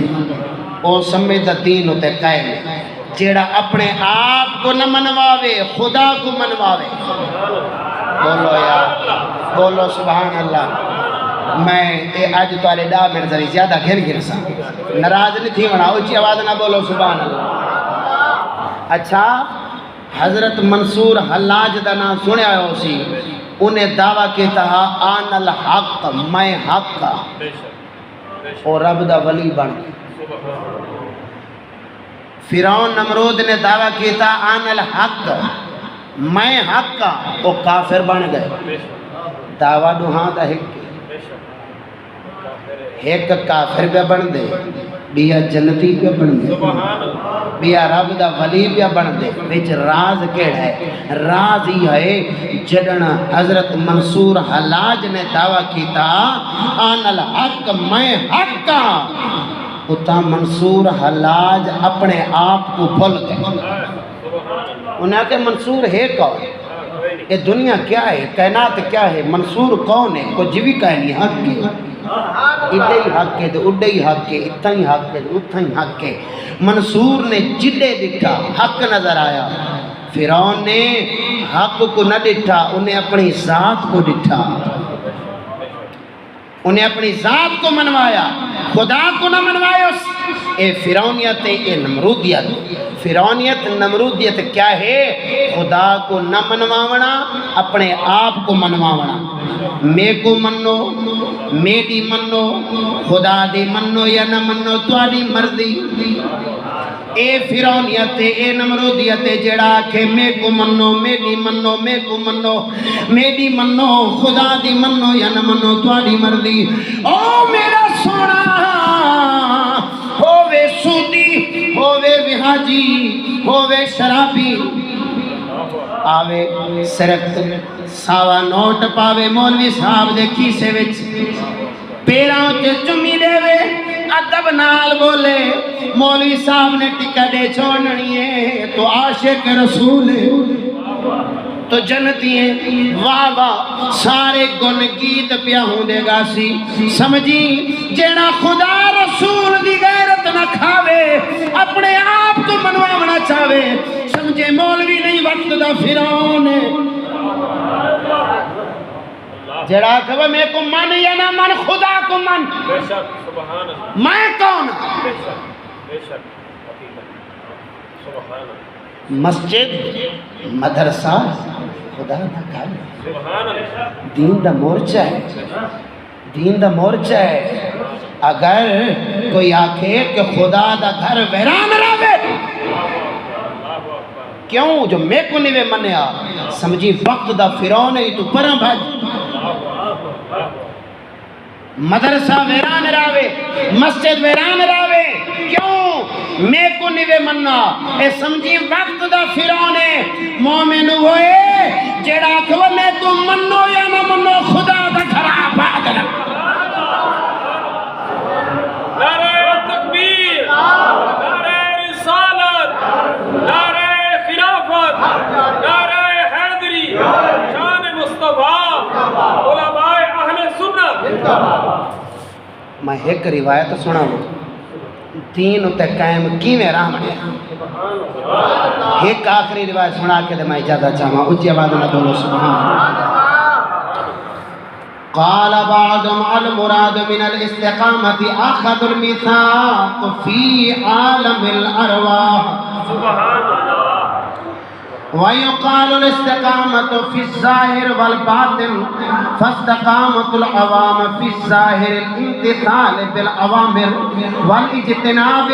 او سمجھ دین ہوتے قائم ہے. جیڑا اپنے آپ کو نہ منواوے خدا کو منواوے. بولو یار، بولو سبحان اللہ. میں آج توارے ڈا میرے ذریعے زیادہ گھر سا ناراض نہیں تھی ونا اچھی آواز نہ بولو سبحان اللہ. اچھا حضرت منصور حلاج دا نام سنیا ہو سی. انہیں دعویٰ کیتا آن الحق، میں حق کا، اور رب دا ولی بن گئی. فرعون نمرود نے دعویٰ کیتا آن الحق، میں حق کا، وہ کافر بن گئے. دعویٰ دوہاں دا ایک کافر پہ بن دے، بیا جنتی پہ بن دے، بیا رب دا ولی پہ بن دے. وچ راز کیڑا ہے؟ راز ہی ہے جڑن حضرت منصور حلاج نے دعویٰ کیتا آن الحق، میں حق کا. اتا منصور حلاج اپنے آپ کو بھول گئے. انہیں کہا منصور ہے کون؟ یہ دنیا کیا ہے، کائنات کیا ہے، منصور کون ہے؟ کچھ بھی کہہ نہیں، حق کی اڈے ہی حق ہے تو اڈے ہی حق ہے، اتنا ہی حق ہے تو اتنا ہی حق ہے. منصور نے جدے دکھا حق نظر آیا. فرعون نے حق کو نہ ڈٹھا، انہیں اپنی ذات کو ڈٹھا، انہیں اپنی ذات کو منوایا، خدا کو نہ منوایا. اے فرعونیت اے نمرودیت. فرعونیت نمرودیت کیا ہے؟ خدا کو نہ منواونا، اپنے آپ کو منواونا. میں کو منو، میری منو، خدا دی منو یا نہ منو تواڈی مرضی. اے فرعونیت اے نمرودیت جڑا کہ میں کو منو، میری منو، میں کو منو، میری منو، خدا دی منو یا نہ منو تواڈی مرضی. او میرا سونا، ہووے سودی، ہووے وہاجی، ہووے شرابی، آوے سرکت ساوا نوٹ پاوے مولوی صاحب دے کیسے وچ، پیراں تے چمی دے وے، ادب نال بولے مولوی صاحب نے ٹکٹے چھوڑنی ہے تو عاشق رسول ہے تو جنتی ہیں. واہ واہ سارے گن گیت پیا ہوں دے گا سی. سمجھی جیڑا خدا رسول دی غیرت نہ کھاوے، اپنے آپ کو منواونا چاہوے، سمجھے مولوی نہیں وقت دا فرعون ہے. جڑا کہ میں کو من یا نہ من، خدا کو من. میں کون؟ مسجد، مدرسہ خدا دا گھر، دین دا مورچہ ہے، دین دا مورچہ ہے. اگر کوئی آکھے کہ خدا دا گھر ویران رہے، کیوں؟ جو میں کو نہیں منیا، سمجھی وقت دا فرعون ہے تو پرم بھج. مدرسہ ویران راوے، مسجد ویران راوے، کیوں؟ میں کو نہیں مننا. اے سمجھی وقت دا فرعون ہے. مومن ہوئے جڑا کہ میں کو منو یا نہ منو علماء اہل سنت میں ایک روایت سنا دین تے قائم کیویں رہنے ایک آخری روایت سنا کے میں اجازت چاہوں اچھی آواز میں بولو سبحان اللہ قال بعضهم المراد من الاستقامة أخذ الميثاق في عالم الأرواح سبحان اللہ ويقال الاستقامة في الظاهر والباطن فاستقامة العوام في الظاهر الامتثال بالأوامر والاجتناب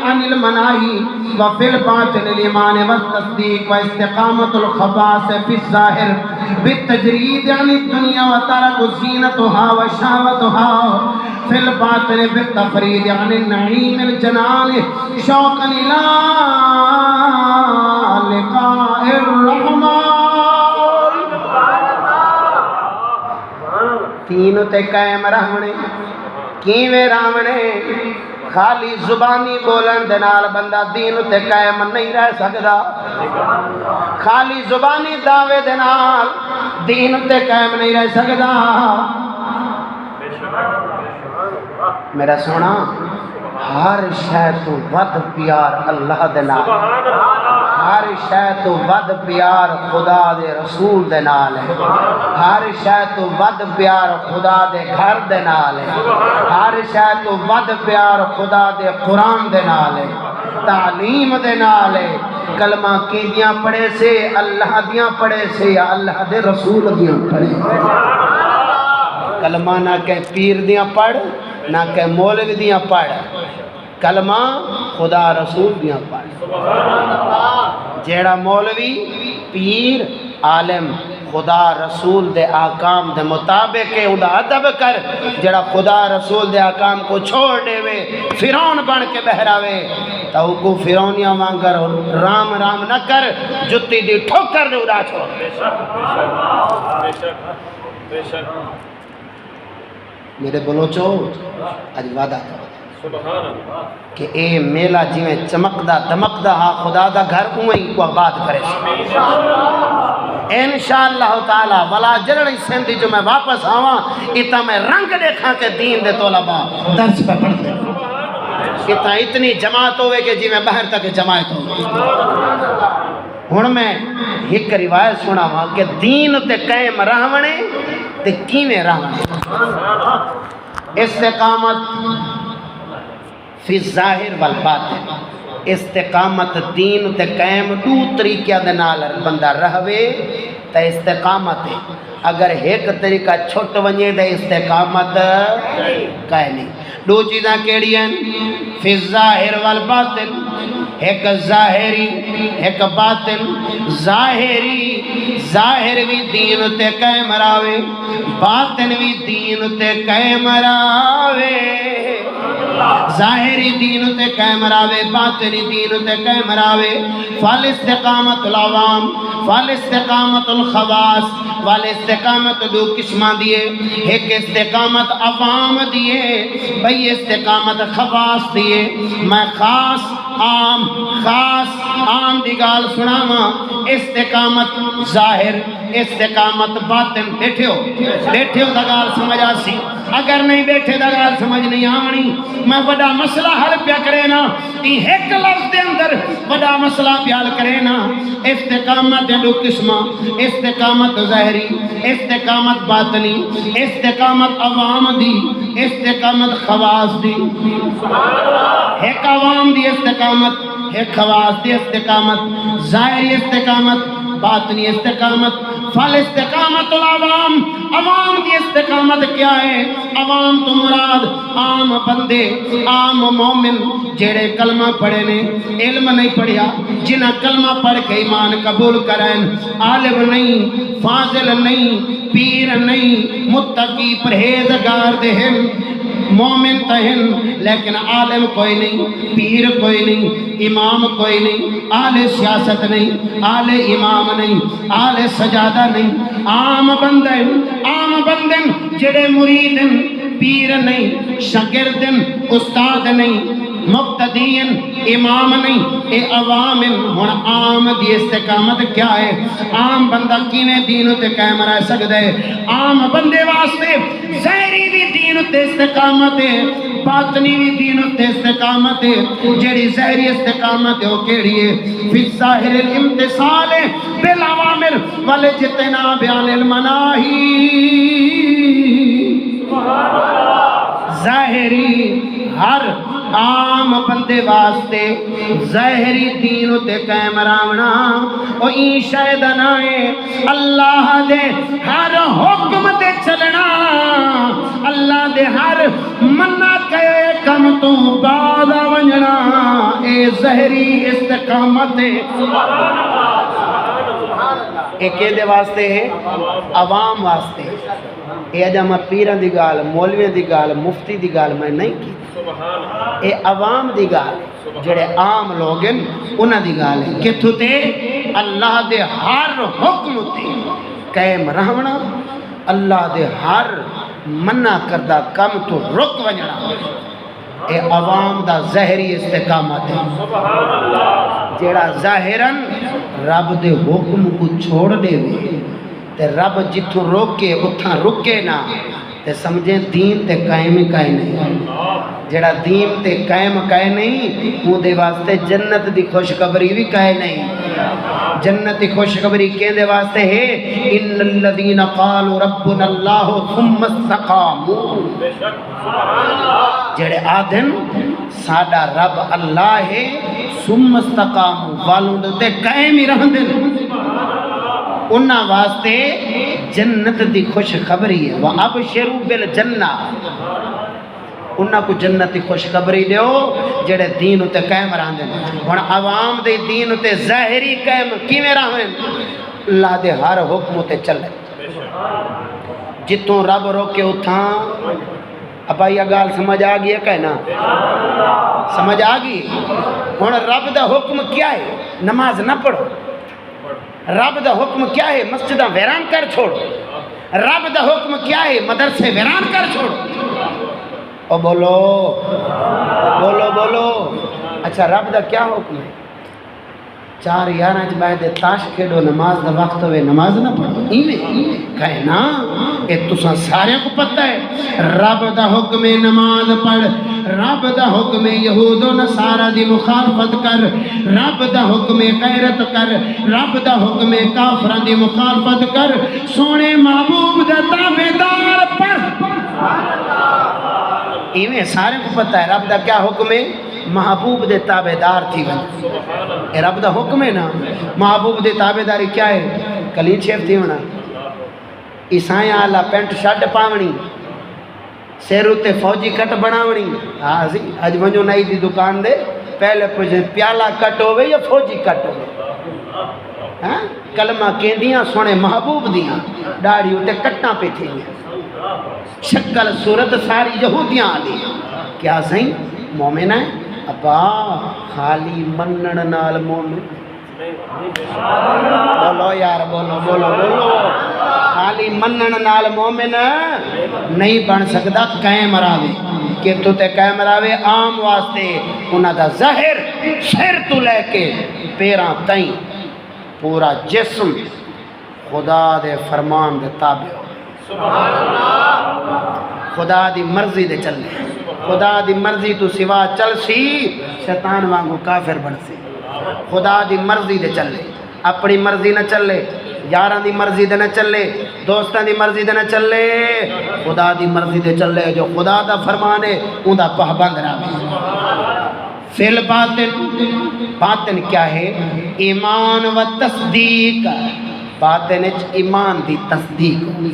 عن المناهي وفي الباطن الإيمان والتصديق واستقامة الخباث في الظاهر بالتجريد عن الدنيا وترك زينتها وشهوتها في الباطن بالتفريد عن النعيم الجنان شوقا إلى لقاء الرحمن تین تے قائم رہنے کیویں رہنے خالی زبانی بولن دے نال بندہ دین تے قائم نہیں رہ سکدا خالی زبانی دعوے دے نال دین تے قائم نہیں رہ سکدا میرا سونا ہر شے تو ود پیار اللہ دے نال ہر شے تو ود پیار خدا دے رسول دے نال ہے ہر شے تو ود پیار خدا دے گھر دے نال ہے ہر شے تو ود پیار خدا دے قرآن دے نال ہے تعلیم دے نال ہے کلمہ کیدیاں پڑھے سے اللہ دیاں پڑھے سے یا اللہ دے رسول دیاں پڑھے کلمہ نہ کہ پیر دیاں پڑھ نہ کہ مولوی دیاں پڑھ کلمہ خدا رسول دیاں پڑھ جیڑا مولوی پیر عالم خدا رسول دے آکام دے مطابق ہے ادا ادب کر جڑا خدا رسول دے آکام کو چھوڑ دے وے فرعون بن کے بہراوے تو کو فرعونیاں وانگر رام رام نہ کر جتی دی ٹھوکر دے ادا چھوڑ بے شک میرے بلوچو اج وعدہ کرو سبحان اللہ کہ اے میلہ جویں چمکدا دمکدا ہا خدا دا گھر اوہیں کو آباد کرے انشاءاللہ تعالی ولا جرڑی سندھی جو میں واپس آواں اتا میں رنگ دیکھاں کہ دین دے طلباء درس پہ پڑھ دے اتا اتنی جماعت ہوئے کہ جی میں باہر تک جماعت ہوں ہن میں ایک روایت سنا ہاں کہ دین تے قائم رہنے تے کیویں رہنے استقامت فی الظاہر والباطن استقامت دین تے قائم دو طریقہ دے نال بندہ رہوے تے استقامت ہے اگر ایک طریقہ چھوٹ ونجے تے استقامت کائے نہیں دو چیزاں کیڑی ہیں فی الظاہر والباطن ایک ظاہری ایک باطن ظاہر بھی دین تے قائم راوے باطن بھی دین تے قائم راوے ظاہری دین تے قائم راوے باطنی دین تے قائم راوے فالاستقامت العوام فالاستقامت الخواص والاستقامت دو قسمہ دیے ایک استقامت عوام دیے بھئی استقامت خواص دیے میں خاص عام دی گال سناواں استقامت ظاہر استقامت باطن بیٹھو دا گال سمجھ آسی اگر نہیں بیٹھے دا گال سمجھ نہیں آنی میں بڑا مسئلہ حل پیا کرے نا ایک لفظ دے اندر بڑا مسئلہ پیا حل کرے نا استقامت دو قسمہ استقامت ظاہری استقامت باطنی استقامت عوام دی استقامت خواص دی ایک عوام دی استقامت ایک خواص دی استقامت ظاہری استقامت باطنی استقامت فالاستقامت العوام عوام دی استقامت کیا ہے عوام تو مراد عام بندے عام مومن جڑے کلمہ پڑھے نے علم نہیں پڑھیا جنہ کلمہ پڑھ کے ایمان قبول کریں عالم نہیں فاضل نہیں پیر نہیں متقی پرہیزگار دہن مومن تہن لیکن عالم کوئی نہیں پیر کوئی نہیں امام کوئی نہیں آل سیاست نہیں آل امام نہیں آل سجادہ نہیں عام بندن جڑے مریدن پیر نہیں شاگردن استاد نہیں مقتدین امام نہیں اے عوام ہن عام دی استقامت کیا ہے عام بندہ کیویں دین تے قائم رہ سکدا ہے عام بندے واسطے ظاہری بھی دین تے استقامت ہے باطنی بھی دین تے استقامت ہے جڑی ظاہری استقامت ہے وہ کیڑی ہے فی الظاہر الامتثال بالاوامر والاجتناب عن المناہی ظاہری ہر عام بندے واسطے ظاہری دین تے قائم رہنا او این شاید نہ ہے اللہ دے ہر حکم تے چلنا اللہ دے ہر منع کہے کم تو بعد ونجنا اے ظاہری استقامت ہے ایک دے واسطے ہے عوام واسطے اے اجا میں پیران دی گال مولویاں دی گال مفتی دی گال میں نہیں کی اے عوام دی گال جڑے عام لوگ ہیں انہاں دی گال ہے کہ تو تے اللہ دے ہر حکم تے قائم رہنا اللہ دے ہر منع کردہ کم تو رک ونجنا اے عوام دا ظاہری استقامت ہے جڑا ظاہراً رب دے حکم کو چھوڑ دے وے تے رب جتھوں روکے اتھاں رکے نہ تے سمجھیں دین تے قائم کائے نہیں جڑا دین تے قائم کائے نہیں وہ دے واسطے جنت دی خوشخبری بھی کائے نہیں جنت دی خوشخبری کے دے واسطے ہے ان الذین قالوا ربنا اللہ ثم استقاموا جڑے آدھن ساڈا رب اللہ ہے ثم استقاموا والوں دے قائم ہی رہندن انہاں واسطے جنت دی خوشخبری ہے وَأَبْشِرُوا بِالْجَنَّةِ انہاں کو جنت دی خوشخبری دیو جڑے دین تے قائم رہندے ہن عوام دے دین تے ظاہری قائم کیویں رہن اللہ دے ہر حکم تے چلے جتوں رب روکے اتھاں ابا یہ گال سمجھ آ گئی ہے کہنا سمجھ آ گئی ہن رب دا حکم کیا ہے نماز نہ پڑھو رب دا حکم کیا ہے مسجدہ ویران کر چھوڑو رب دا حکم کیا ہے مدرسے ویران کر چھوڑو او بولو بولو بولو اچھا رب دا کیا حکم ہے 4-11 بعد تاش کھیڈو نماز دا وقت ہوئے نماز نہ پڑھو ایویں کہے نا اے تساں سارے کو پتہ ہے رب دا حکم نماز پڑھ رب دا حکم یہود و نصارہ دی مخالفت کر رب دا حکم غیرت کر رب دا حکم کافرہ دی مخالفت کر سونے محبوب دا تابعدار پڑھ ایویں سارے کو پتہ ہے رب دا کیا حکم ہے محبوب دے تابعدار تھی ون اے رب دا حکم ہے نا محبوب دے تابعداری کیا ہے کلین شیف تھی ہونا عیسائیں آلہ پینٹ شرٹ پاونی سیرو تے فوجی کٹ بناونی ہاں جی اج ونجو نئی دی دکان دے پہلے پوچھیں پیالہ کٹ ہوئے یا فوجی کٹ ہوئے ہاں کلمہ کیندیاں سونے محبوب دیاں ڈاڑی ہوتے کٹنا پہ تھی شکل صورت ساری یہودیاں آلی کیا سہیں مومن ہے ابا خالی منن نال مومن بولو یار بولو بولو بولو خالی منن نال مومن نہیں بن سکتا قائم راوے کہ تو تے قائم راوے عام واسطے انہاں دا ظاہر سر تو لے کے پیراں تائیں پورا جسم خدا دے فرمان دے تابع ہو خدا دی مرضی دے چلے خدا دی مرضی تو سوا چل سی شیطان وانگو کافر بن سی خدا دی مرضی دے چلے اپنی مرضی نہ چلے یاراں دی مرضی دے نہ چلے دوستاں دی مرضی دے نہ چلے خدا دی مرضی دے چلے جو خدا دا فرمان ہے اون دا پابند رہے فعل باطن کیا ہے ایمان و تصدیق باطن ایمان دی تصدیق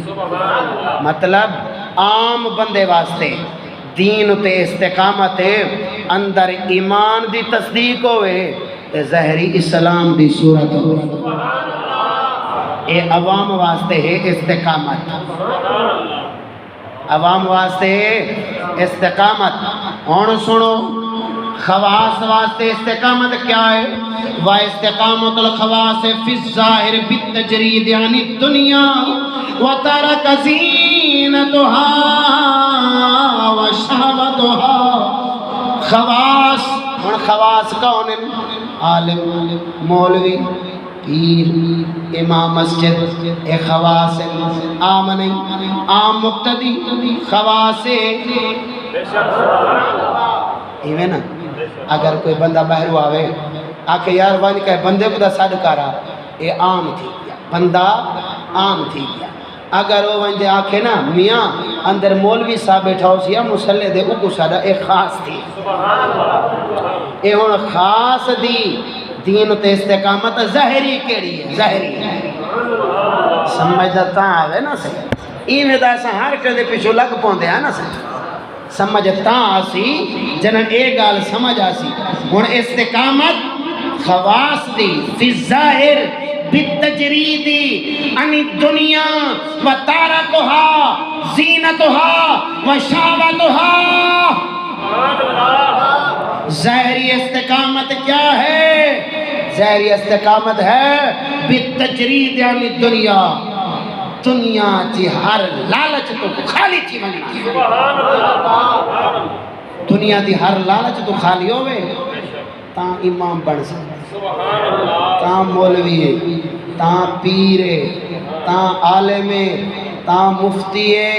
مطلب عام بندے واسطے دین تے استقامت ہے اندر ایمان دی تصدیق ہوئے تے ظاہری اسلام دی صورت ہوئے اے عوام واسطے ہے استقامت عوام واسطے ہے استقامت اور سنو خواص واسطے استقامت کیا ہے واستقامت الخواص فی الظاہر بالتجرید عن الدنیا وترک زینتها وشہوتها خواص اور خواص کون ہیں؟ عالم، مولوی، پیر، امام مسجد، اے خواص عام نہیں، عام مقتدی خواص ایویں نا. اگر کوئی بندہ باہر آوے آکے یار وان کہ بندے کو دا صدقہ رہا، اے عام تھی گیا، بندہ عام تھی گیا. اگر وہ وان دے آکے نا میاں اندر مولوی صاحب بیٹھا ہو سیا مسلح دے اگو سادہ اے خاص تھی. اے ہون خاص دی دین تے استقامت ظاہری کیڑی ہے؟ ظاہری سمجھتا ہے نا صحیح. ایویں دا ایسا ہر کدے پیچھو لگ پوندے ہیں نا صحیح. سمجھتا آسی جنن اے گال سمجھ آسی. ہن استقامت خواص دی فی الظاہر بالتجریدی عن الدنیا و تارکها زینتها و شہوتها. ظاہری استقامت کیا ہے؟ ظاہری استقامت ہے بالتجرید عن الدنیا، دنیا چی ہر لالچ تو خالی تھی مننا. دنیا دی ہر لالچ تو خالی ہوئے تاں امام بن سکتے، تاں مولوی ہے، تاں پیر ہے، تاں عالم ہے، تاں مفتی ہے.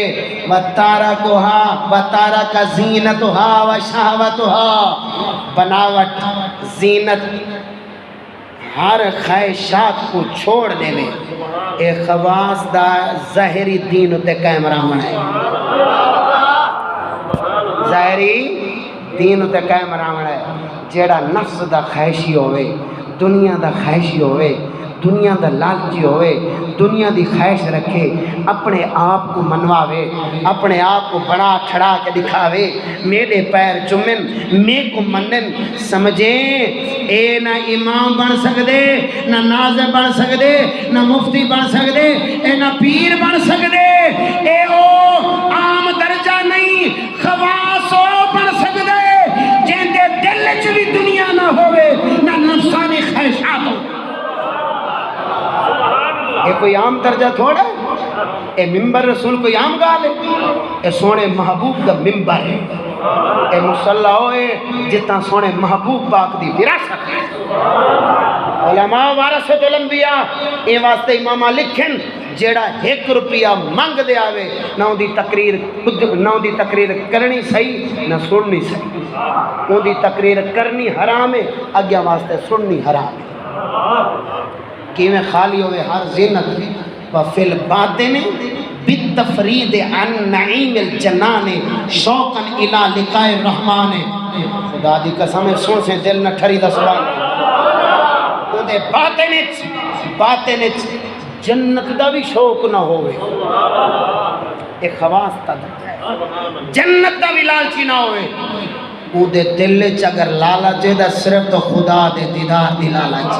وَتَارَكُهَا وَتَارَكَ زِينَتُهَا وَشَهْوَتُهَا. بناوٹ، زینت، ہر خواہشات کو چھوڑنے میں ایک خواص دا ظاہری دین تے قائم رہنا ہے. ظاہری دین تے قائم رہنا ہے. جیڑا نفس دا خواہشی ہوئے، دنیا دا خواہشی ہوئے، دنیا دا لالچی ہوئے، دنیا دی خواہش رکھے، اپنے آپ کو منواوے، اپنے آپ کو بڑا کھڑا کے دکھاوے، میرے پیر چومن، میں کو منن، سمجھیں اے نہ امام بن سکدے، نہ ناظر بن سکدے، نہ مفتی بن سکدے، اے نہ پیر بن سکدے. اے او عام درجہ نہیں، خواص او بن سکدے جن دے دل وچ بھی دنیا نہ ہوئے نہ نفسانی خواہشات ہو. یہ کوئی عام درجہ تھوڑا ہے. اے ممبر رسول کوئی عام گال ہے؟ اے سونے محبوب دا ممبر ہے. اے مصلح ہوئے جتنا سونے محبوب پاک دی وراثت ہے. علماء وارثۃ الانبیاء اے واسطے امامہ لکھن جیڑا 1 روپیہ منگ دے آوے نہ ان دی تقریر کرنی صحیح نہ سننی صحیح. ان دی تقریر کرنی حرام ہے، اگیا واسطے سننی حرام ہے. کیویں خالی ہوئے ہر زینت وفی الباطن بالتفرید عن نعیم الجنان شوقا الى لقاء الرحمن. خدا دی قسم سن سے دل نہ ٹھری دا سبحان اندے باطن جنت دا بھی شوق نہ ہوئے. ایک خواص تا جنت دا بھی لالچی نہ ہوئے. اندے دل چ اگر لالچ دا صرف تو خدا دے دیدار دی لالچ،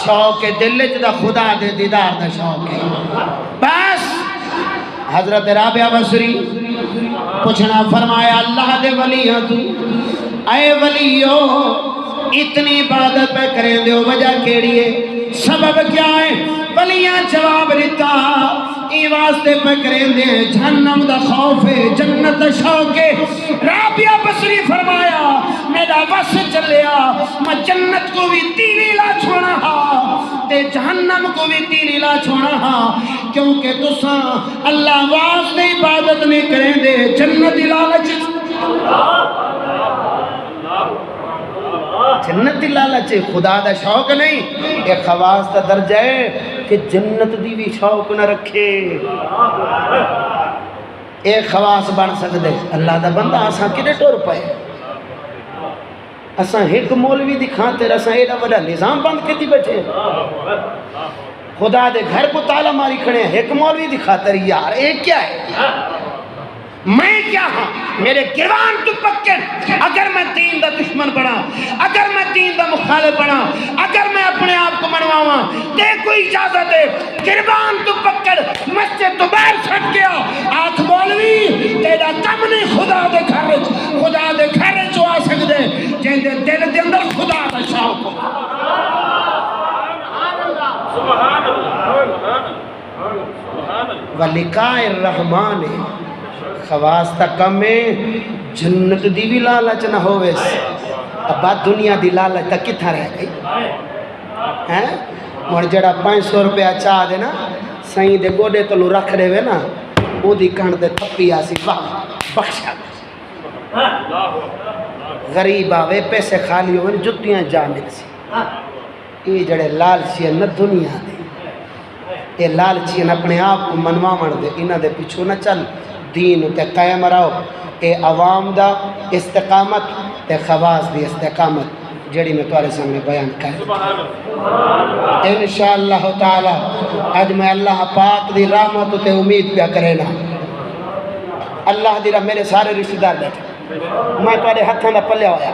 شوق دل دا خدا دے دیدار دا شوق ہے. بس حضرت رابعہ بصری پوچھنا فرمایا اللہ دے ولیاں تو اے ولیو اتنی عبادت پہ کریں دے وجہ کیڑی ہے، سبب کیا ہے؟ ولیاں جواب دیتا ای واسطے پہ کریں دے جہنم دا خوف ہے، جنت دا شوق ہے. رابعہ بصری فرمایا میرا بس چلیا میں جنت کو بھی تیری لا چھوڑا ہاں تے جہنم کو بھی تیری لا چھوڑا ہاں، کیونکہ تساں اللہ واسطے عبادت نہیں کریں دے جنت دی لالچ. جنت دی لالچ خدا دا شوق نہیں. ایک خواص دا درجہ ہے کہ جنت دی بھی شوق نہ رکھے. ایک خواص بن سکدے اللہ دا بندہ اساں کدے ٹر پئے. اساں ایک مولوی دی خاطر اساں ایڈا بڑا نظام بند کیتی بیٹھے. خدا دے گھر کو تالا ماری کھڑے ہیں ایک مولوی دی خاطر. یار ایک کیا ہے؟ میں کیا ہاں؟ میرے گروان تو پکڑ. اگر میں دین دا دشمن بنا، اگر میں دین دا مخالف بنا، اگر میں اپنے آپ کو منواواں تے کوئی اجازت ہے گروان تو پکڑ مسجد تو باہر چھٹ گیا. آنکھ مولوی تیرا کم نہیں خدا دے گھر خدا دے گھر جو آ سکدے جن دے دل دے اندر خدا دا شوق ہو. سبحان اللہ ولقاء الرحمن. خواص تا کم ہے جنت دی بھی لالچ نہ ہوئے. ابا دنیا دی لالچ تک کتھا رہ گئی ہیں اور جڑا 500 روپیہ چاہ دے نا سائیں دے گوڑے تو لو رکھ رہے نا او دی کھنڈ دے تھپی آسی واہ بخشا غریب آوے پیسے خالی ہوئے جتیاں جا مل سی یہ جڑے لالچی ہیں نہ دنیا دے یہ لالچی ہیں اپنے آپ کو منوا من دے انہ دے پیچھو نہ چل دین تے قائم رہو اے عوام دا استقامت تے خواص دی استقامت جڑی میں تمہارے سامنے بیان کریں انشاءاللہ تعالی آج میں اللہ پاک دی رحمت تے امید پیا کرے نا اللہ دی رحمت میرے سارے رشتہ دار بیٹھے میں تمہارے ہتھاں دا پلیا ہویا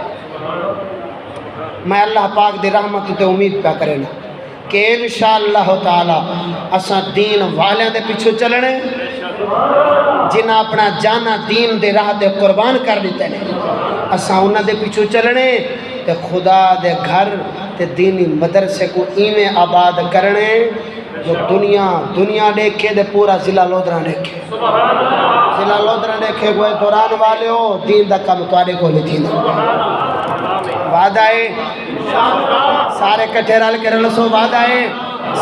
میں اللہ پاک دی رحمت تے امید پیا کرے نا کہ انشاءاللہ تعالی اساں دین والیاں دے پیچھے چلنے جنہ اپنا جانا دین دے راہ دے قربان کر دیتے ہیں اساں انہاں دے پیچھے چلنے تے خدا دے گھر تے دینی مدرسے کو ایویں آباد کرنے جو دنیا دیکھے دے پورا ضلع لودرا دیکھے ضلع لودرا دیکھے کوئی دوران والے ہو دین دا کم توارے کو نہیں تھی وعدہ ہے سارے کٹھے رل کے رلسو وعدہ ہے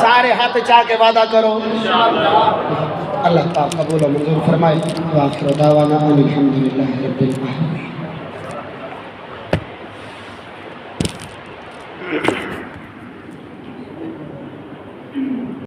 سارے ہاتھ چاہ کے وعدہ کرو اللہ تعالیٰ قبول و منظور فرمائے وآخر دعوانا ان الحمدللہ رب العالمین